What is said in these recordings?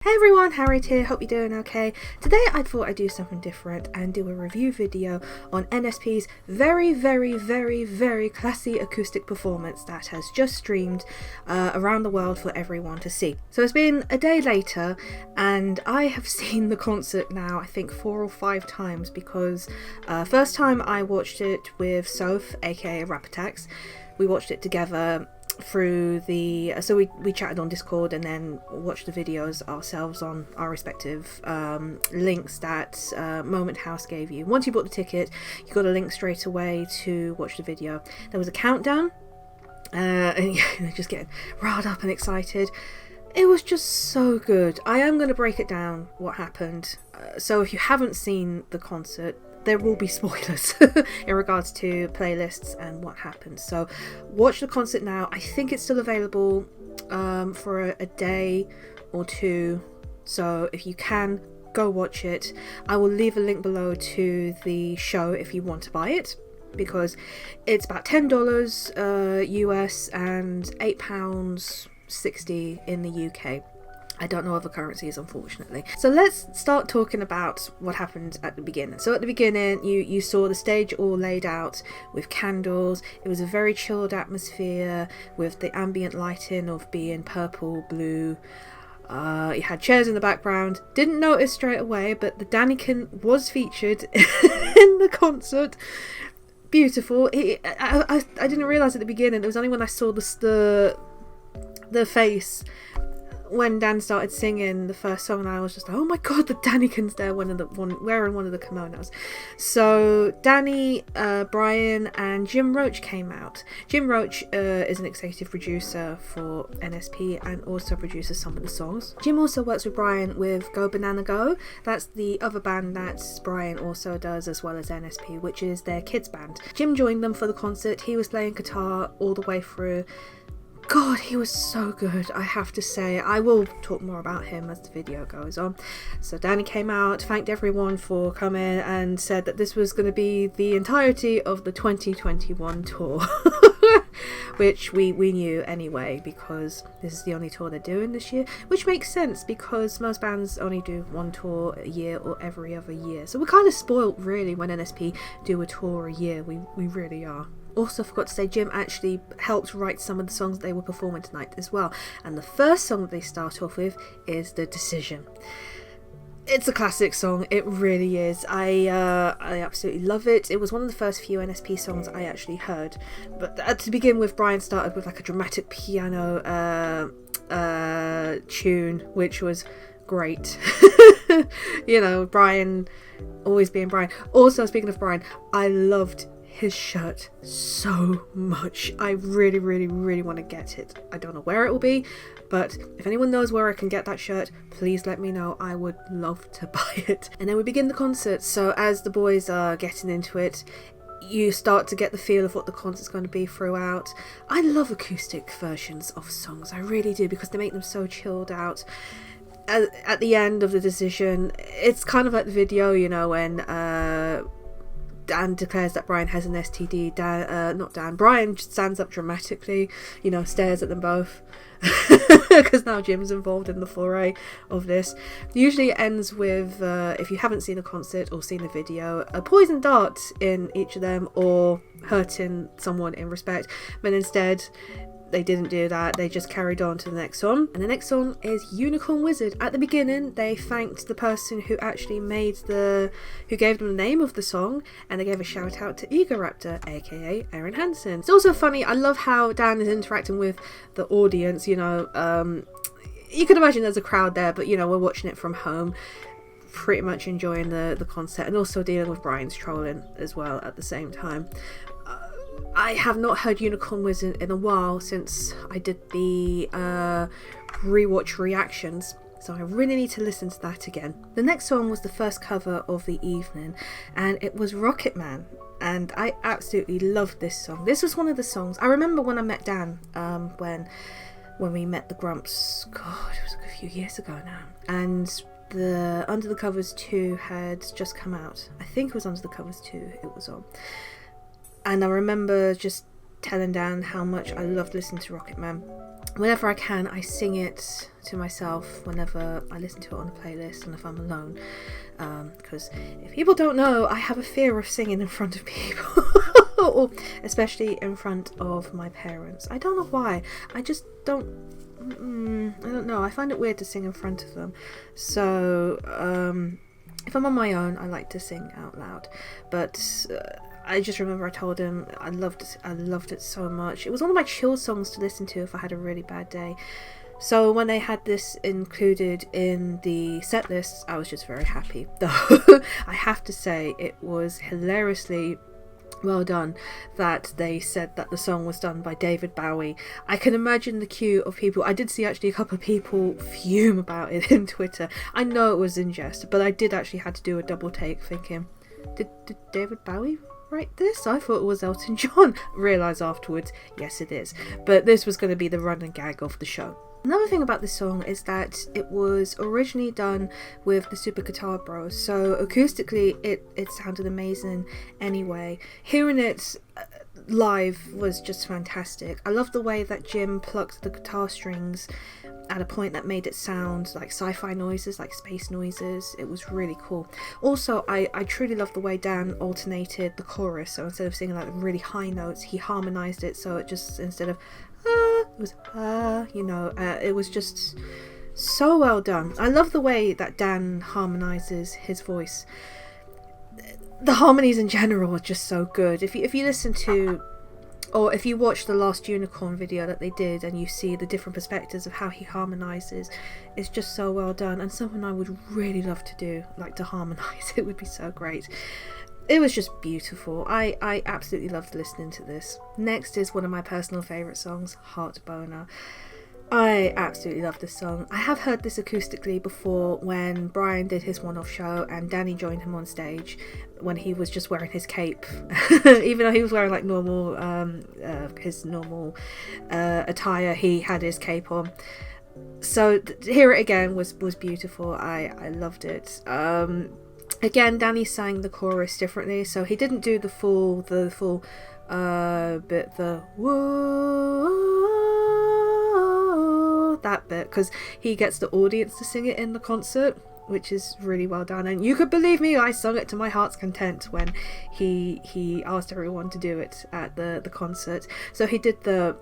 Hey everyone, Harriet here, hope you're doing okay. Today I thought I'd do something different and do a review video on NSP's very classy acoustic performance that has just streamed around the world for everyone to see. So it's been a day later and I have seen the concert now I think 4 or 5 times because first time I watched it with Soph, aka Rap Attacks. We watched it together through the we chatted on Discord and then watched the videos ourselves on our respective links that Moment House gave you. Once you bought the ticket, you got a link straight away to watch the video. There was a countdown and just getting riled up and excited. It was just so good. I am going to break it down what happened, so if you haven't seen the concert, there will be spoilers in regards to playlists and what happened. So watch the concert now. I think it's still available for a day or two. So if you can, go watch it. I will leave a link below to the show if you want to buy it, because it's about $10 US and £8.60 in the UK. I don't know other currencies, unfortunately. So let's start talking about what happened at the beginning. So at the beginning, you saw the stage all laid out with candles. It was a very chilled atmosphere with the ambient lighting of being purple, blue. You had chairs in the background. Didn't notice straight away, but the Daniken was featured in the concert. Beautiful. I didn't realise at the beginning. It was only when I saw the face when Dan started singing the first song, and I was just like, oh my god, the Daniken's there, wearing one of the kimonos. So Danny, Brian and Jim Roach came out. Jim Roach is an executive producer for NSP and also produces some of the songs. Jim also works with Brian with Go Banana Go. That's the other band that Brian also does, as well as NSP, which is their kids band. Jim joined them for the concert. He was playing guitar all the way through. God, he was so good, I have to say. I will talk more about him as the video goes on. So Danny came out, thanked everyone for coming, and said that this was going to be the entirety of the 2021 tour. Which we knew anyway, because this is the only tour they're doing this year. Which makes sense, because most bands only do one tour a year or every other year. So we're kind of spoilt, really, when NSP do a tour a year. We really are. Also forgot to say, Jim actually helped write some of the songs they were performing tonight as well. And the first song that they start off with is The Decision. It's a classic song, it really is. I absolutely love it. It was one of the first few NSP songs I actually heard. But to begin with, Brian started with like a dramatic piano tune, which was great. You know, Brian always being Brian. Also, speaking of Brian, I loved his shirt so much. I really want to get it. I don't know where it will be, but if anyone knows where I can get that shirt, please let me know. I would love to buy it. And then we begin the concert. So as the boys are getting into it, you start to get the feel of what the concert's going to be throughout. I love acoustic versions of songs, I really do, because they make them so chilled out. At the end of The Decision, it's kind of like the video, you know, when Dan declares that Brian has an STD. Brian just stands up dramatically, you know, stares at them both, because now Jim's involved in the foray of this. Usually it ends with, if you haven't seen the concert or seen the video, a poison dart in each of them or hurting someone in respect, but instead they didn't do that. They just carried on to the next song, and the next song is Unicorn Wizard. At the beginning, they thanked the person who actually who gave them the name of the song, and they gave a shout out to Egoraptor, aka Aaron Hansen. It's also funny, I love how Dan is interacting with the audience, you know. You can imagine there's a crowd there, but you know, we're watching it from home, pretty much enjoying the concert, and also dealing with Brian's trolling as well at the same time. I have not heard Unicorn Wizard in a while since I did the rewatch reactions, so I really need to listen to that again. The next song was the first cover of the evening, and it was Rocket Man, and I absolutely loved this song. This was one of the songs I remember when I met Dan, when we met the Grumps. God, it was a few years ago now, and the Under the Covers 2 had just come out. I think it was Under the Covers 2 it was on. And I remember just telling Dan how much I loved listening to Rocket Man. whenever I can, I sing it to myself whenever I listen to it on a playlist and if I'm alone. Because if people don't know, I have a fear of singing in front of people. Or especially in front of my parents. I don't know why. I just don't... I don't know. I find it weird to sing in front of them. So, if I'm on my own, I like to sing out loud. But... I just remember I told him I loved it so much. It was one of my chill songs to listen to if I had a really bad day. So when they had this included in the set list, I was just very happy. Though I have to say it was hilariously well done that they said that the song was done by David Bowie. I can imagine the queue of people. I did see actually a couple of people fume about it in Twitter. I know it was in jest, but I did actually had to do a double take thinking, did David Bowie write this? I thought it was Elton John. Realise afterwards, yes it is. But this was going to be the running gag of the show. Another thing about this song is that it was originally done with the Super Guitar Bros, so acoustically it sounded amazing anyway. Hearing it live was just fantastic. I love the way that Jim plucked the guitar strings at a point that made it sound like sci-fi noises, like space noises. It was really cool. Also, I truly love the way Dan alternated the chorus, so instead of singing like really high notes, he harmonized it, so it just, instead of it was it was just so well done. I love the way that Dan harmonizes his voice. The harmonies in general are just so good. If you listen to, or if you watch the Last Unicorn video that they did and you see the different perspectives of how he harmonizes, it's just so well done, and something I would really love to do, like to harmonize. It would be so great. It was just beautiful. I absolutely loved listening to this. Next is one of my personal favourite songs, Heart Boner. I absolutely love this song. I have heard this acoustically before when Brian did his one-off show and Danny joined him on stage when he was just wearing his cape. Even though he was wearing like normal, his normal attire, he had his cape on. So to hear it again was beautiful. I loved it. Again, Danny sang the chorus differently, so he didn't do the full bit, the whoa, that bit, because he gets the audience to sing it in the concert, which is really well done. And you could believe me, I sung it to my heart's content when he asked everyone to do it at the concert. So he did the,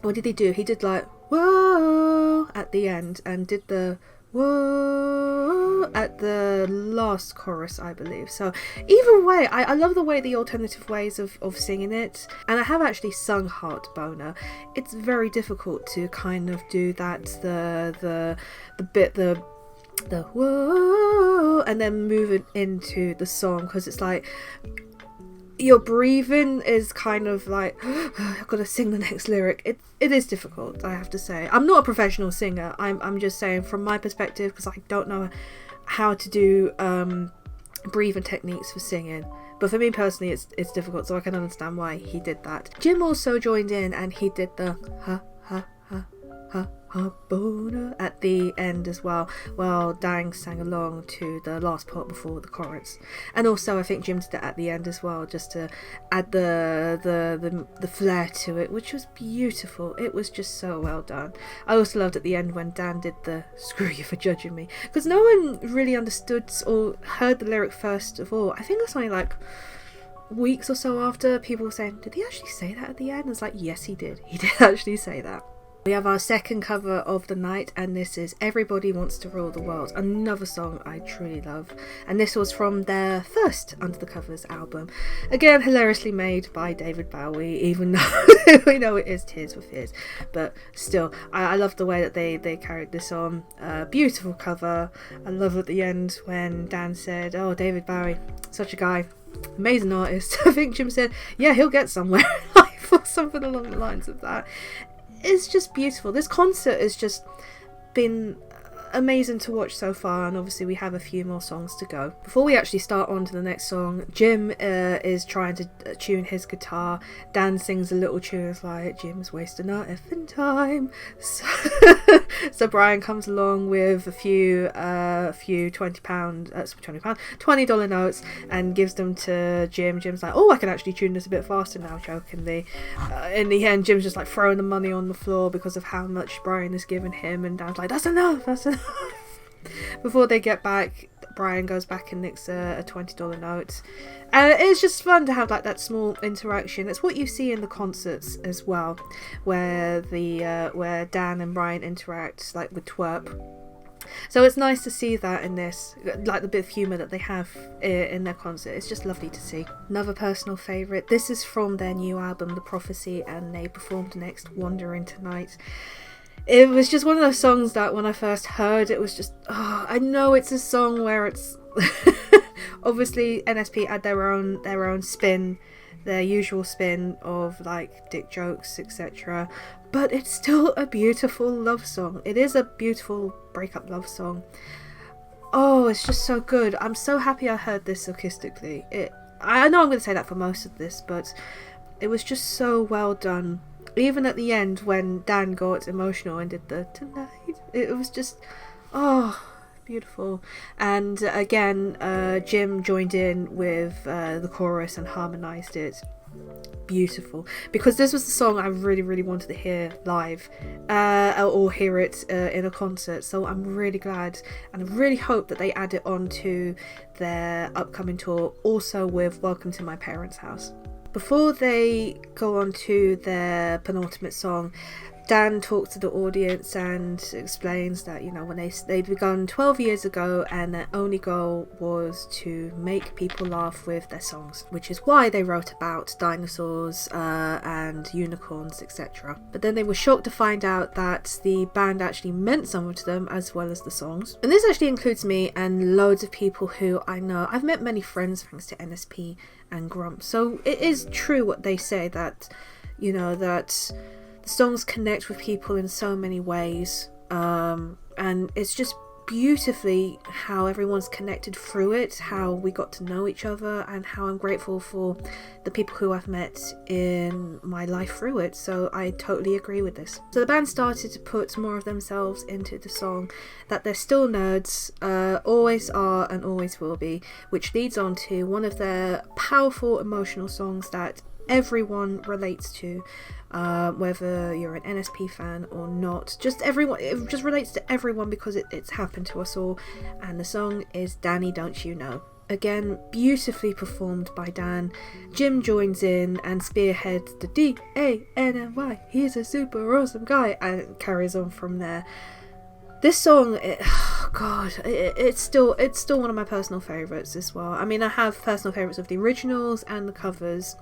what did he do? He did like whoa at the end and did the whoa at the last chorus, I believe. So either way, I love the way, the alternative ways of singing it. And I have actually sung Heart Boner. It's very difficult to kind of do that, the bit, the whoa, and then move it into the song, because it's like your breathing is kind of like, I've got to sing the next lyric. It is difficult, I have to say. I'm not a professional singer. I'm just saying from my perspective, because I don't know how to do breathing techniques for singing. But for me personally, it's difficult, so I can understand why he did that. Jim also joined in and he did the ha ha ha ha ha boner at the end as well, while Dang sang along to the last part before the chorus. And also I think Jim did that at the end as well, just to add the flair to it, which was beautiful. It was just so well done. I also loved at the end when Dan did the screw you for judging me, because no one really understood or heard the lyric first of all. I think it's only like weeks or so after people were saying, did he actually say that at the end? I was like, yes, he did actually say that. We have our second cover of the night, and this is Everybody Wants to Rule the World, another song I truly love, and this was from their first Under the Covers album. Again, hilariously made by David Bowie, even though we know it is Tears for Fears, but still, I love the way that they carried this on. Beautiful cover. I love at the end when Dan said, oh, David Bowie, such a guy, amazing artist. I think Jim said, yeah, he'll get somewhere in life, or something along the lines of that. It's just beautiful. This concert has just been amazing to watch so far, and obviously we have a few more songs to go. Before we actually start on to the next song, Jim is trying to tune his guitar. Dan sings a little tune, it's like, Jim's wasting our effing time. So Brian comes along with a few $20 notes and gives them to Jim. Jim's like, oh, I can actually tune this a bit faster now, jokingly. In the end, Jim's just like throwing the money on the floor because of how much Brian has given him, and Dan's like, that's enough. Before they get back, Brian goes back and nicks a $20 note, and it's just fun to have like that small interaction. It's what you see in the concerts as well, where Dan and Brian interact like with twerp. So it's nice to see that in this, like the bit of humour that they have in their concert. It's just lovely to see. Another personal favourite, this is from their new album The Prophecy, and they performed next Wandering Tonight. It was just one of those songs that when I first heard it was just, I know it's a song where it's obviously NSP add their own spin, their usual spin of like dick jokes, etc. But it's still a beautiful love song. It is a beautiful breakup love song. Oh, it's just so good. I'm so happy I heard this acoustically. I know I'm going to say that for most of this, but it was just so well done. Even at the end when Dan got emotional and did the tonight, it was just, beautiful. And again, Jim joined in with the chorus and harmonised it. Beautiful, because this was the song I really, really wanted to hear live, or hear it in a concert. So I'm really glad, and I really hope that they add it on to their upcoming tour, also with Welcome to My Parents' House. Before they go on to their penultimate song, Dan talks to the audience and explains that, you know, when they'd begun 12 years ago, and their only goal was to make people laugh with their songs, which is why they wrote about dinosaurs and unicorns, etc. But then they were shocked to find out that the band actually meant something to them, as well as the songs. And this actually includes me and loads of people who I know. I've met many friends thanks to NSP and Grump. So it is true what they say, that, you know, that songs connect with people in so many ways, and it's just beautifully how everyone's connected through it, how we got to know each other, and how I'm grateful for the people who I've met in my life through it. So I totally agree with this. So the band started to put more of themselves into the song, that they're still nerds, always are and always will be, which leads on to one of their powerful emotional songs that everyone relates to, whether you're an NSP fan or not. Just everyone, it just relates to everyone because it's happened to us all. And the song is Danny Don't You Know. Again, beautifully performed by Dan. Jim joins in and spearheads the D-A-N-N-Y, he's a super awesome guy, and carries on from there. This song, it's still one of my personal favourites as well. I mean, I have personal favourites of the originals and the covers.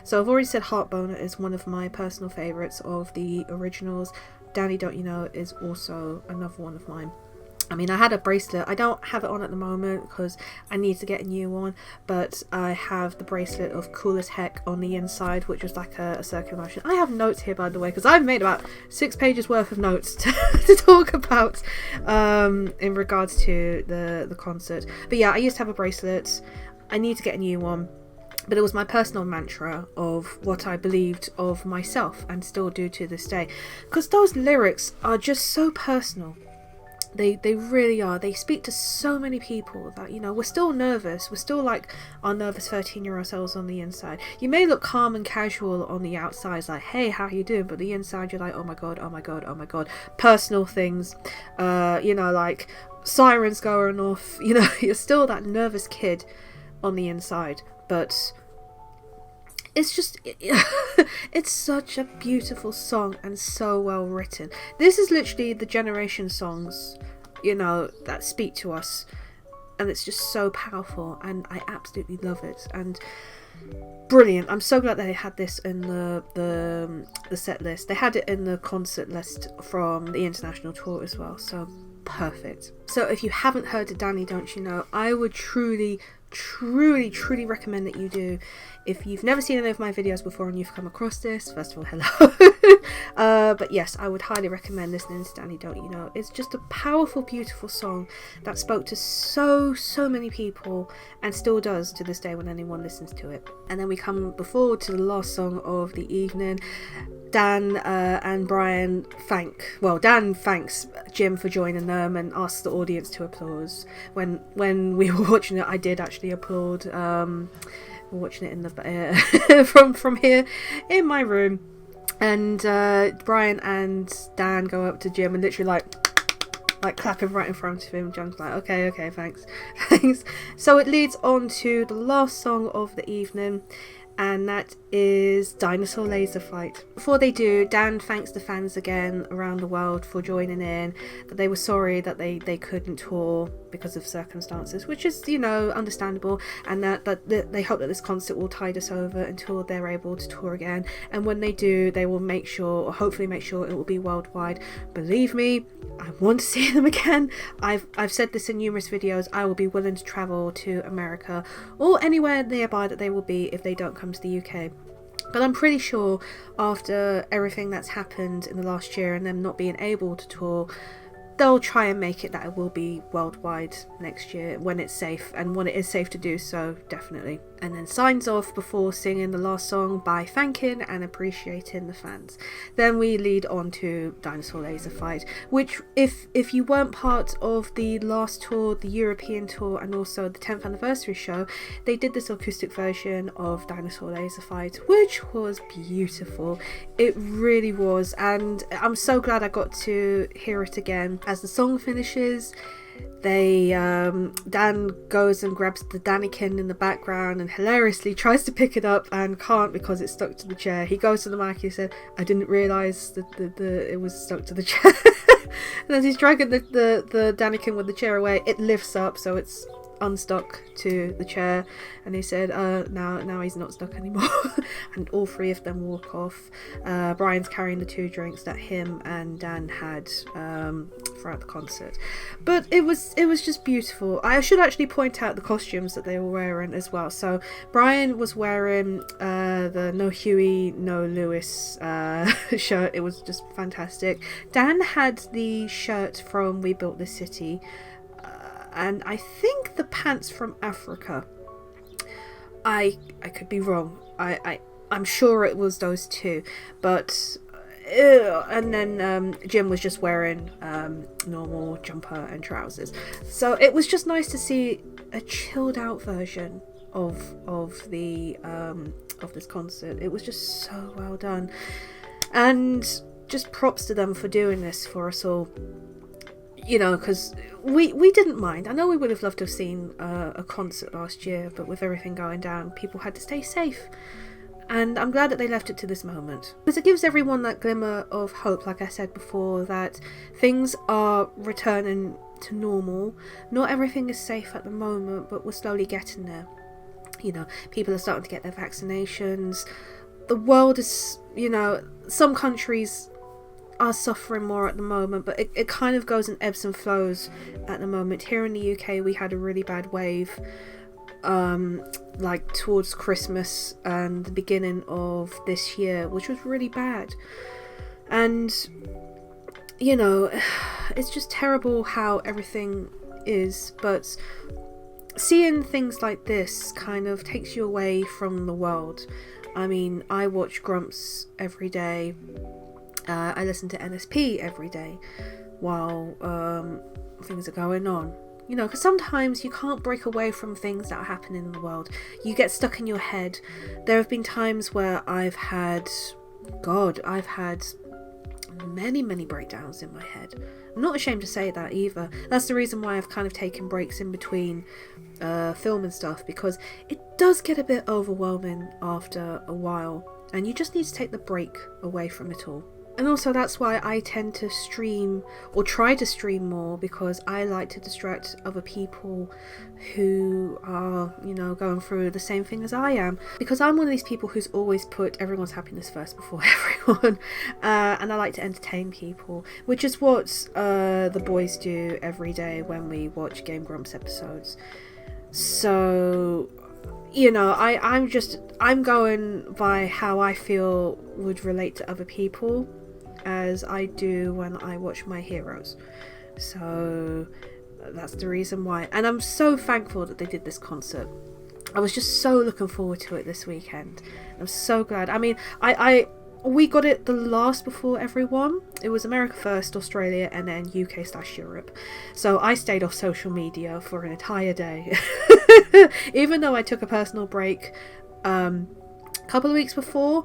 So I've already said Heartboner is one of my personal favourites of the originals. Danny Don't You Know is also another one of mine. I mean, I had a bracelet. I don't have it on at the moment because I need to get a new one, but I have the bracelet of Cool as Heck on the inside, which was like a circular motion. I have notes here, by the way, because I've made about 6 pages worth of notes to talk about in regards to the concert. But yeah, I used to have a bracelet. I need to get a new one. But it was my personal mantra of what I believed of myself, and still do to this day, because those lyrics are just so personal. They really are. They speak to so many people that, you know, we're still nervous. We're still like our nervous 13-year-old selves on the inside. You may look calm and casual on the outside, like, hey, how you doing? But the inside, you're like, oh my god, oh my god, oh my god. Personal things, you know, like sirens going off. You know, you're still that nervous kid on the inside. But it's just, it's such a beautiful song and so well written. This is literally the generation songs, you know, that speak to us, and it's just so powerful, and I absolutely love it. And brilliant. I'm so glad they had this in the set list. They had it in the concert list from the international tour as well, so perfect. So if you haven't heard of Danny Don't You Know, I would truly recommend that you do. If you've never seen any of my videos before and you've come across this, first of all, hello. But yes, I would highly recommend listening to Danny Don't You Know. It's just a powerful, beautiful song that spoke to so many people, and still does to this day when anyone listens to it. And then we come before to the last song of the evening. Dan and Brian Dan thanks Jim for joining them and asks the audience to applaud. When we were watching it, I did actually applaud. Watching it in the from here in my room, and Brian and Dan go up to Jim and literally like clapping right in front of him. John's like, okay, thanks. So it leads on to the last song of the evening, and that is Dinosaur Laser Fight. Before they do, Dan thanks the fans again around the world for joining in, that they were sorry that they couldn't tour because of circumstances, which is, understandable, and that they hope that this concert will tide us over until they're able to tour again. And when they do, they will make sure, or hopefully make sure, it will be worldwide. Believe me, I want to see them again. I've said this in numerous videos. I will be willing to travel to America or anywhere nearby that they will be if they don't come to the UK. But I'm pretty sure after everything that's happened in the last year and them not being able to tour, they'll try and make it that it will be worldwide next year when it's safe, and when it is safe to do so, definitely. And then signs off before singing the last song by thanking and appreciating the fans. Then we lead on to Dinosaur Laser Fight, which if you weren't part of the last tour, the European tour, and also the 10th anniversary show, they did this acoustic version of Dinosaur Laser Fight, which was beautiful. It really was, and I'm so glad I got to hear it again. As the song finishes, Dan goes and grabs the Daniken in the background and hilariously tries to pick it up and can't because it's stuck to the chair. He goes to the mic, he said, "I didn't realise that it was stuck to the chair." And as he's dragging the Daniken with the chair away, it lifts up, so it's unstuck to the chair, and he said now he's not stuck anymore. And all three of them walk off. Brian's carrying the 2 drinks that him and Dan had throughout the concert, but it was just beautiful. I should actually point out the costumes that they were wearing as well. So Brian was wearing the No Huey No Lewis shirt. It was just fantastic. Dan had the shirt from We Built This City, and I think the pants from Africa. I could be wrong. I'm sure it was those two, but and then Jim was just wearing normal jumper and trousers. So it was just nice to see a chilled out version of this concert. It was just so well done, and just props to them for doing this for us all. Because we didn't mind. I know we would have loved to have seen a concert last year, but with everything going down, people had to stay safe. And I'm glad that they left it to this moment, because it gives everyone that glimmer of hope, like I said before, that things are returning to normal. Not everything is safe at the moment, but we're slowly getting there. People are starting to get their vaccinations. The world is, some countries are suffering more at the moment, but it kind of goes in ebbs and flows at the moment. Here in the UK, we had a really bad wave like towards Christmas and the beginning of this year, which was really bad. And it's just terrible how everything is, but seeing things like this kind of takes you away from the world. I mean, I watch Grumps every day. I listen to NSP every day while things are going on. Because sometimes you can't break away from things that are happening in the world. You get stuck in your head. There have been times where I've had many breakdowns in my head. I'm not ashamed to say that either. That's the reason why I've kind of taken breaks in between film and stuff, because it does get a bit overwhelming after a while, and you just need to take the break away from it all. And also that's why I tend to stream, or try to stream more, because I like to distract other people who are, going through the same thing as I am. Because I'm one of these people who's always put everyone's happiness first before everyone. And I like to entertain people, which is what the boys do every day when we watch Game Grumps episodes. So, I'm going by how I feel would relate to other people. as I do when I watch my heroes. So that's the reason why. And I'm so thankful that they did this concert. I was just so looking forward to it this weekend. I'm so glad. I mean, we got it the last before everyone. It was America first, Australia, and then UK/Europe. So I stayed off social media for an entire day. Even though I took a personal break a couple of weeks before,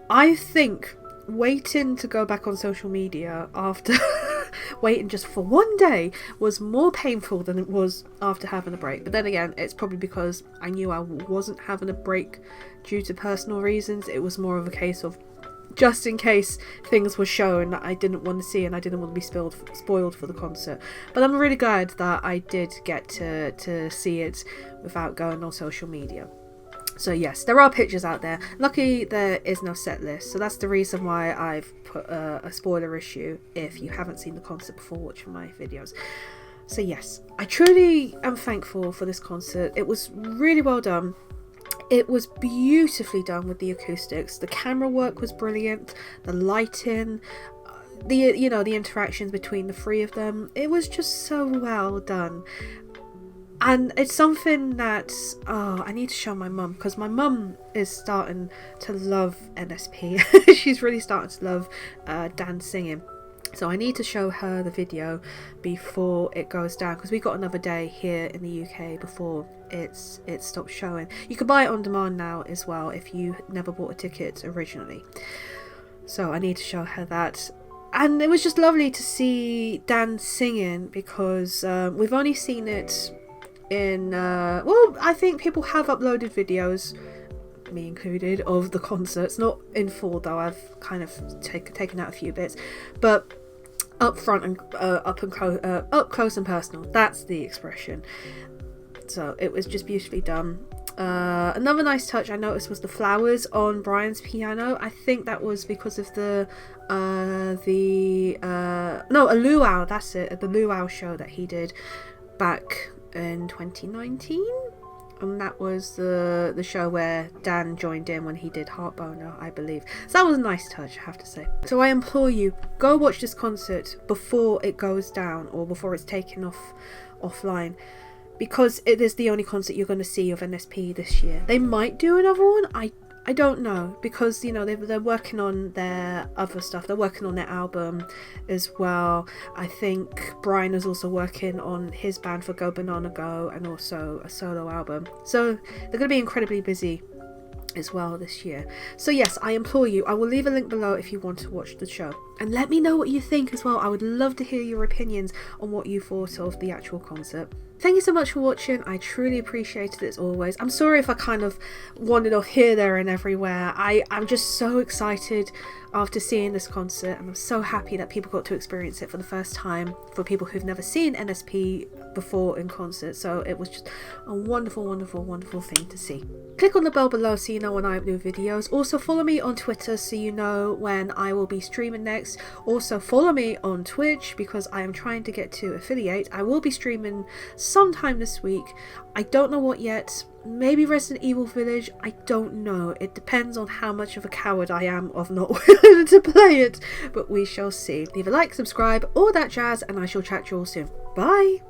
I think waiting to go back on social media after waiting just for one day was more painful than it was after having a break. But then again, it's probably because I knew I wasn't having a break due to personal reasons. It was more of a case of just in case things were shown that I didn't want to see and I didn't want to be spoiled for the concert. But I'm really glad that I did get to see it without going on social media. So yes, there are pictures out there. Luckily there is no set list, so that's the reason why I've put a spoiler issue if you haven't seen the concert before watching my videos. So yes, I truly am thankful for this concert. It was really well done. It was beautifully done with the acoustics. The camera work was brilliant. The lighting, the interactions between the three of them. It was just so well done. And it's something that I need to show my mum, because my mum is starting to love NSP. She's really starting to love Dan singing. So I need to show her the video before it goes down, because we got another day here in the UK before it stops showing. You can buy it on demand now as well if you never bought a ticket originally. So I need to show her that. And it was just lovely to see Dan singing, because we've only seen it in I think people have uploaded videos, me included, of the concerts, not in full though. I've kind of taken out a few bits, but up front and up close and personal, that's the expression. So it was just beautifully done. Another nice touch I noticed was the flowers on Brian's piano. I think that was because of a luau, that's it, the luau show that he did back in 2019, and that was the show where Dan joined in when he did Heartboner, I believe. So that was a nice touch, I have to say. So I implore you, go watch this concert before it goes down or before it's taken offline, because it is the only concert you're going to see of NSP this year. They might do another one, I don't know, because they're working on their other stuff. They're working on their album as well. I think Brian is also working on his band for Go Banana Go, and also a solo album. So they're going to be incredibly busy as well this year. So yes, I implore you, I will leave a link below if you want to watch the show, and let me know what you think as well. I would love to hear your opinions on what you thought of the actual concert. Thank you so much for watching. I truly appreciate it as always. I'm sorry if I kind of wandered off here, there and everywhere. I'm just so excited after seeing this concert, and I'm so happy that people got to experience it for the first time, for people who've never seen NSP before in concert. So it was just a wonderful, wonderful, wonderful thing to see. Click on the bell below so you know when I upload videos. Also follow me on Twitter so you know when I will be streaming next. Also follow me on Twitch, because I am trying to get to affiliate. I will be streaming sometime this week. I don't know what yet. Maybe Resident Evil Village, I don't know. It depends on how much of a coward I am of not willing to play it, but we shall see. Leave a like, subscribe, all that jazz, and I shall chat to you all soon. Bye!